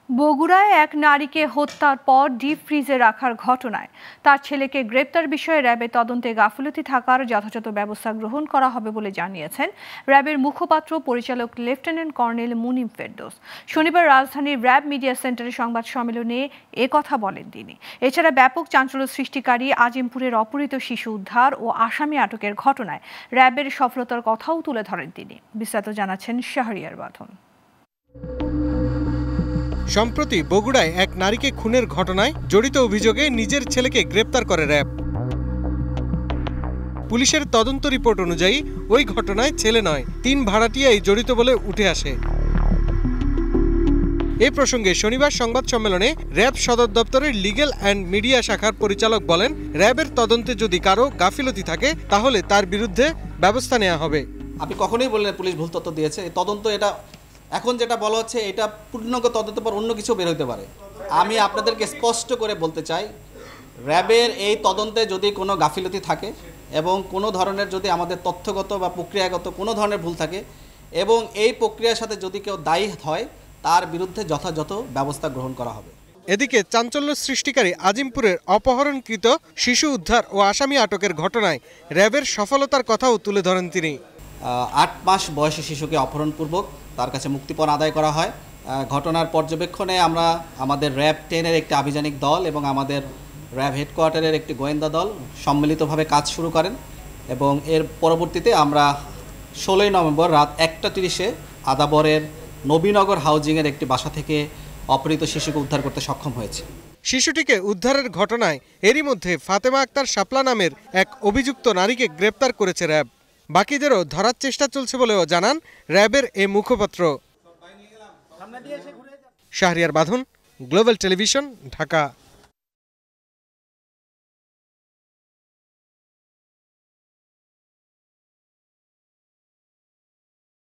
বগুড়ায় এক নারীকে হত্যার পর ডিপ ফ্রিজে রাখার ঘটনায় তার ছেলেকে গ্রেপ্তার বিষয়ে র্যাবের তদন্তে গাফিলতি থাকার যথাযথ ব্যবস্থা গ্রহণ করা হবে বলে জানিয়েছেন র্যাবের মুখপাত্র পরিচালক লেফটেন্যান্ট কর্নেল মুনিম ফেরদৌস। শনিবার রাজধানীর র্যাব মিডিয়া সেন্টারে সংবাদ সম্মেলনে কথা বলেন তিনি। এছাড়া ব্যাপক চাঞ্চল্য সৃষ্টিকারী আজিমপুরের অপহৃত শিশু উদ্ধার ও আসামি আটকের ঘটনায় র্যাবের সফলতার কথাও তুলে ধরেন তিনি। বিস্তারিত জানাচ্ছেন শাহরিয়ার বাঁধন। সম্প্রতি বগুড়ায় এক নারীকে খুনের ঘটনায় জড়িত অভিযোগে নিজের ছেলেকে গ্রেপ্তার করে র্যাব। পুলিশের তদন্ত রিপোর্ট অনুযায়ী ওই ঘটনায় ছেলে নয়, ৩ ভাড়াটিয়াই জড়িত বলে উঠে আসে। এ প্রসঙ্গে শনিবার সংবাদ সম্মেলনে র্যাব সদর দপ্তরের লিগ্যাল অ্যান্ড মিডিয়া শাখার পরিচালক বলেন, র্যাবের তদন্তে যদি কারো গাফিলতি থাকে তাহলে তার বিরুদ্ধে ব্যবস্থা নেওয়া হবে। আপনি কখনোই বললেন পুলিশ ভুল তথ্য দিয়েছে। এই তদন্ত এটা এখন যেটা বলা হচ্ছে এটা পূর্ণাঙ্গ তদন্তের পর অন্য কিছু বের হতে পারে। আমি আপনাদেরকে স্পষ্ট করে বলতে চাই, র্যাবের এই তদন্তে যদি কোনো গাফিলতি থাকে এবং কোনো ধরনের যদি আমাদের তথ্যগত বা প্রক্রিয়াগত কোনো ধরনের ভুল থাকে এবং এই প্রক্রিয়ার সাথে যদি কেউ দায়ী হয় তার বিরুদ্ধে যথাযথ ব্যবস্থা গ্রহণ করা হবে। এদিকে চাঞ্চল্য সৃষ্টিকারী আজিমপুরের অপহরণকৃত শিশু উদ্ধার ও আসামি আটকের ঘটনায় র্যাবের সফলতার কথাও তুলে ধরেন তিনি। 8 মাস বয়সী শিশুকে অপহরণপূর্বক তার কাছে মুক্তিপণ আদায় করা হয়। ঘটনার পর্যবেক্ষণে আমরা আমাদের র্যাব 10-এর একটি আভিযানিক দল এবং আমাদের র্যাব হেডকোয়ার্টারের একটি গোয়েন্দা দল সম্মিলিতভাবে কাজ শুরু করেন এবং এর পরবর্তীতে আমরা 16 নভেম্বর রাত 1:30-এ আদাবরের নবীনগর হাউজিংয়ের একটি বাসা থেকে অপহৃত শিশুকে উদ্ধার করতে সক্ষম হয়েছে। শিশুটিকে উদ্ধারের ঘটনায় এরই মধ্যে ফাতেমা আক্তার শাপলা নামের এক অভিযুক্ত নারীকে গ্রেপ্তার করেছে র্যাব। বাকিদেরও ধরার চেষ্টা চলছে বলেও জানান র্যাবের এই মুখপাত্র। শাহরিয়ার বাঁধন, গ্লোবাল টেলিভিশন, ঢাকা।